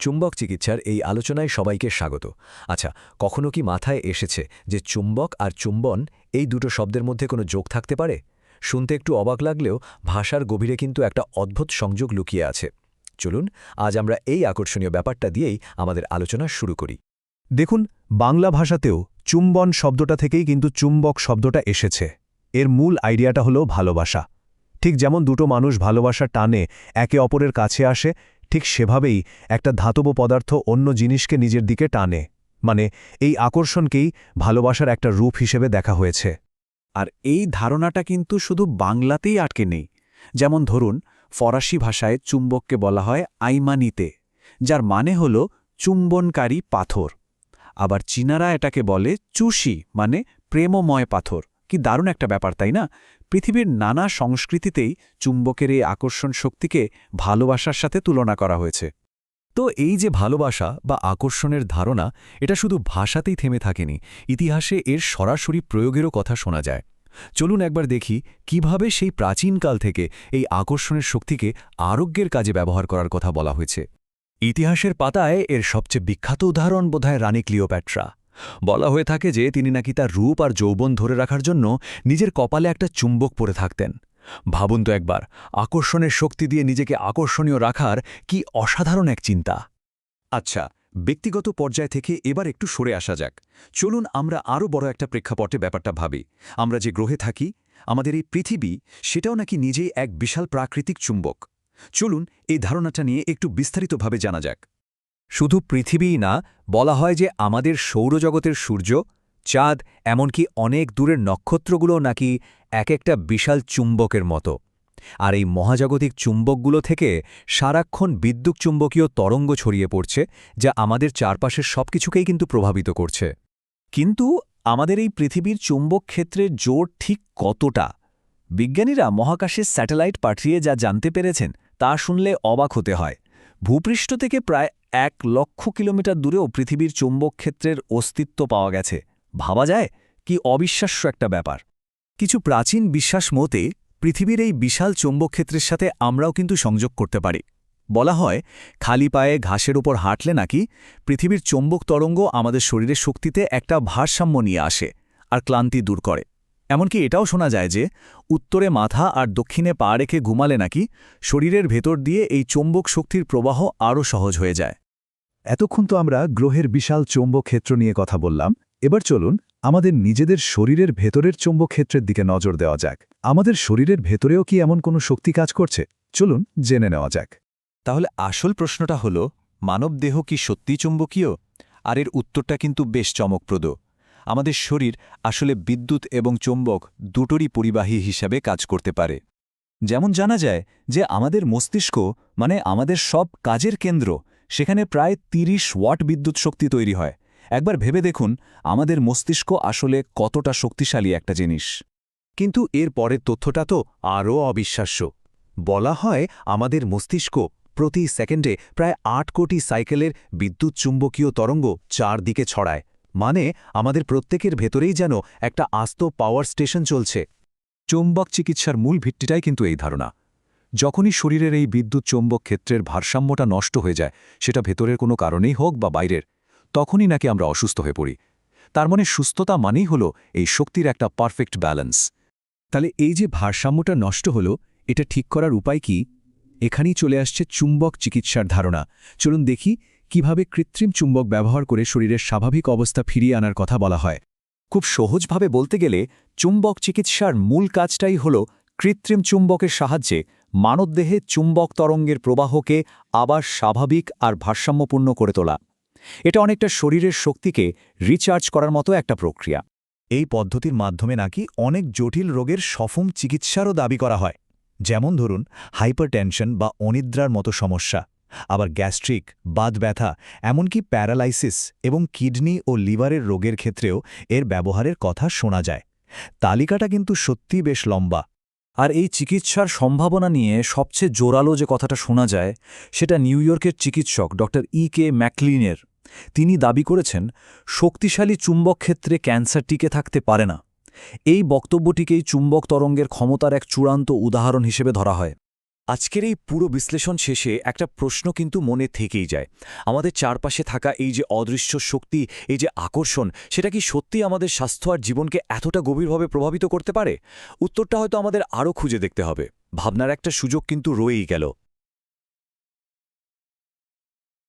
চুম্বক চিকিৎসার এই আলোচনায় সবাইকে স্বাগত। আচ্ছা, কখনো কি মাথায় এসেছে যে চুম্বক আর চুম্বন এই দুটো শব্দের মধ্যে কোনো যোগ থাকতে পারে? শুনতে একটু অবাক লাগলেও ভাষার গভীরে কিন্তু একটা অদ্ভুত সংযোগ লুকিয়ে আছে। চলুন আজ আমরা এই আকর্ষণীয় ব্যাপারটা দিয়েই আমাদের আলোচনা শুরু করি। দেখুন, বাংলা ভাষাতেও চুম্বন শব্দটা থেকেই কিন্তু চুম্বক শব্দটা এসেছে। এর মূল আইডিয়াটা হলো ভালোবাসা। ঠিক যেমন দুটো মানুষ ভালোবাসার টানে একে অপরের কাছে আসে, ঠিক সেভাবেই একটা ধাতব পদার্থ অন্য জিনিসকে নিজের দিকে টানে। মানে এই আকর্ষণকেই ভালোবাসার একটা রূপ হিসেবে দেখা হয়েছে। আর এই ধারণাটা কিন্তু শুধু বাংলাতেই আটকে নেই। যেমন ধরুন, ফরাসি ভাষায় চুম্বককে বলা হয় আইমানিতে, যার মানে হল চুম্বনকারী পাথর। আবার চীনারা এটাকে বলে চুষি, মানে প্রেমময় পাথর। কি দারুণ একটা ব্যাপার, তাই না? পৃথিবীর নানা সংস্কৃতিতেই চুম্বকের এই আকর্ষণ শক্তিকে ভালোবাসার সাথে তুলনা করা হয়েছে। তো এই যে ভালোবাসা বা আকর্ষণের ধারণা, এটা শুধু ভাষাতেই থেমে থাকেনি, ইতিহাসে এর সরাসরি প্রয়োগেরও কথা শোনা যায়। চলুন একবার দেখি কিভাবে সেই প্রাচীনকাল থেকে এই আকর্ষণের শক্তিকে আরোগ্যের কাজে ব্যবহার করার কথা বলা হয়েছে। ইতিহাসের পাতায় এর সবচেয়ে বিখ্যাত উদাহরণ বোধহয় রানী ক্লিওপ্যাট্রা। বলা হয়ে থাকে যে তিনি নাকি তার রূপ আর যৌবন ধরে রাখার জন্য নিজের কপালে একটা চুম্বক পরে থাকতেন। ভাবুন তো একবার, আকর্ষণের শক্তি দিয়ে নিজেকে আকর্ষণীয় রাখার কি অসাধারণ এক চিন্তা। আচ্ছা, ব্যক্তিগত পর্যায় থেকে এবার একটু সরে আসা যাক। চলুন আমরা আরও বড় একটা প্রেক্ষাপটে ব্যাপারটা ভাবি। আমরা যে গ্রহে থাকি, আমাদের এই পৃথিবী, সেটাও নাকি নিজেই এক বিশাল প্রাকৃতিক চুম্বক। চলুন এই ধারণাটা নিয়ে একটু বিস্তারিতভাবে জানা যাক। শুধু পৃথিবীই না, বলা হয় যে আমাদের সৌরজগতের সূর্য, চাঁদ, এমনকি অনেক দূরের নক্ষত্রগুলো নাকি এক একটা বিশাল চুম্বকের মতো। আর এই মহাজাগতিক চুম্বকগুলো থেকে সারাক্ষণ বিদ্যুৎ চুম্বকীয় তরঙ্গ ছড়িয়ে পড়ছে, যা আমাদের চারপাশের সবকিছুকেই কিন্তু প্রভাবিত করছে। কিন্তু আমাদের এই পৃথিবীর চুম্বক ক্ষেত্রের জোর ঠিক কতটা? বিজ্ঞানীরা মহাকাশে স্যাটেলাইট পাঠিয়ে যা জানতে পেরেছেন তা শুনলে অবাক হতে হয়। ভূপৃষ্ঠ থেকে প্রায় 1,00,000 কিলোমিটার দূরেও পৃথিবীর চুম্বক ক্ষেত্রের অস্তিত্ব পাওয়া গেছে। ভাবা যায়? কি অবিশ্বাস্য একটা ব্যাপার। কিছু প্রাচীন বিশ্বাস মতে পৃথিবীর এই বিশাল চৌম্বকক্ষেত্রের সাথে আমরাও কিন্তু সংযোগ করতে পারি। বলা হয়, খালি পায়ে ঘাসের ওপর হাঁটলে নাকি পৃথিবীর চৌম্বক তরঙ্গ আমাদের শরীরের শক্তিতে একটা ভারসাম্য নিয়ে আসে আর ক্লান্তি দূর করে। এমনকি এটাও শোনা যায় যে উত্তরে মাথা আর দক্ষিণে পা রেখে ঘুমালে নাকি শরীরের ভেতর দিয়ে এই চৌম্বক শক্তির প্রবাহ আরও সহজ হয়ে যায়। এতক্ষণ তো আমরা গ্রহের বিশাল চৌম্বক ক্ষেত্র নিয়ে কথা বললাম। এবার চলুন আমাদের নিজেদের শরীরের ভেতরের চৌম্বক ক্ষেত্রের দিকে নজর দেওয়া যাক। আমাদের শরীরের ভেতরেও কি এমন কোনো শক্তি কাজ করছে? চলুন জেনে নেওয়া যাক। তাহলে আসল প্রশ্নটা হল, মানবদেহ কি সত্যি চুম্বকীয়? আর এর উত্তরটা কিন্তু বেশ চমকপ্রদ। আমাদের শরীর আসলে বিদ্যুৎ এবং চুম্বক দুটোরই পরিবাহী হিসাবে কাজ করতে পারে। যেমন জানা যায় যে আমাদের মস্তিষ্ক, মানে আমাদের সব কাজের কেন্দ্র, সেখানে প্রায় 30 ওয়াট বিদ্যুৎ শক্তি তৈরি হয়। একবার ভেবে দেখুন আমাদের মস্তিষ্ক আসলে কতটা শক্তিশালী একটা জিনিস। কিন্তু এর পরের তথ্যটা তো আরও অবিশ্বাস্য। বলা হয় আমাদের মস্তিষ্ক প্রতি সেকেন্ডে প্রায় 8 কোটি সাইকেলের বিদ্যুৎ চুম্বকীয় তরঙ্গ চারদিকে ছড়ায়। মানে আমাদের প্রত্যেকের ভেতরেই যেন একটা আস্ত পাওয়ার স্টেশন চলছে। চৌম্বক চিকিৎসার মূল ভিত্তিটাই কিন্তু এই ধারণা। যখনই শরীরের এই বিদ্যুৎ চৌম্বক ক্ষেত্রের ভারসাম্যটা নষ্ট হয়ে যায়, সেটা ভেতরের কোনো কারণেই হোক বা বাইরের, তখনই নাকি আমরা অসুস্থ হয়ে পড়ি। তার মানে সুস্থতা মানেই হলো এই শক্তির একটা পারফেক্ট ব্যালেন্স। তাহলে এই যে ভারসাম্যটা নষ্ট হলো, এটা ঠিক করার উপায় কি? এখানেই চলে আসছে চুম্বক চিকিৎসার ধারণা। চলুন দেখি কিভাবে কৃত্রিম চুম্বক ব্যবহার করে শরীরের স্বাভাবিক অবস্থা ফিরিয়ে আনার কথা বলা হয়। খুব সহজভাবে বলতে গেলে চুম্বক চিকিৎসার মূল কাজটাই হল কৃত্রিম চুম্বকের সাহায্যে মানবদেহে চুম্বক তরঙ্গের প্রবাহকে আবার স্বাভাবিক আর ভারসাম্যপূর্ণ করে তোলা। এটা অনেকটা শরীরের শক্তিকে রিচার্জ করার মতো একটা প্রক্রিয়া। এই পদ্ধতির মাধ্যমে নাকি অনেক জটিল রোগের সফল চিকিৎসারও দাবি করা হয়। যেমন ধরুন হাইপারটেনশন বা অনিদ্রার মতো সমস্যা, আবার গ্যাস্ট্রিক, বাত ব্যথা, এমনকি প্যারালাইসিস এবং কিডনি ও লিভারের রোগের ক্ষেত্রেও এর ব্যবহারের কথা শোনা যায়। তালিকাটা কিন্তু সত্যিই বেশ লম্বা। আর এই চিকিৎসার সম্ভাবনা নিয়ে সবচেয়ে জোরালো যে কথাটা শোনা যায়, সেটা নিউ ইয়র্কের চিকিৎসক ডক্টর কে ম্যাকলিনের। তিনি দাবি করেছেন শক্তিশালী চুম্বক ক্ষেত্রে ক্যান্সার টিকে থাকতে পারে না। এই বক্তব্যটিকেই চুম্বক তরঙ্গের ক্ষমতার এক চূড়ান্ত উদাহরণ হিসেবে ধরা হয়। আজকের এই পুরো বিশ্লেষণ শেষে একটা প্রশ্ন কিন্তু মনে থেকেই যায়। আমাদের চারপাশে থাকা এই যে অদৃশ্য শক্তি, এই যে আকর্ষণ, সেটা কি সত্যি আমাদের স্বাস্থ্য আর জীবনকে এতটা গভীরভাবে প্রভাবিত করতে পারে? উত্তরটা হয়তো আমাদের আরও খুঁজে দেখতে হবে। ভাবনার একটা সুযোগ কিন্তু রয়েই গেল।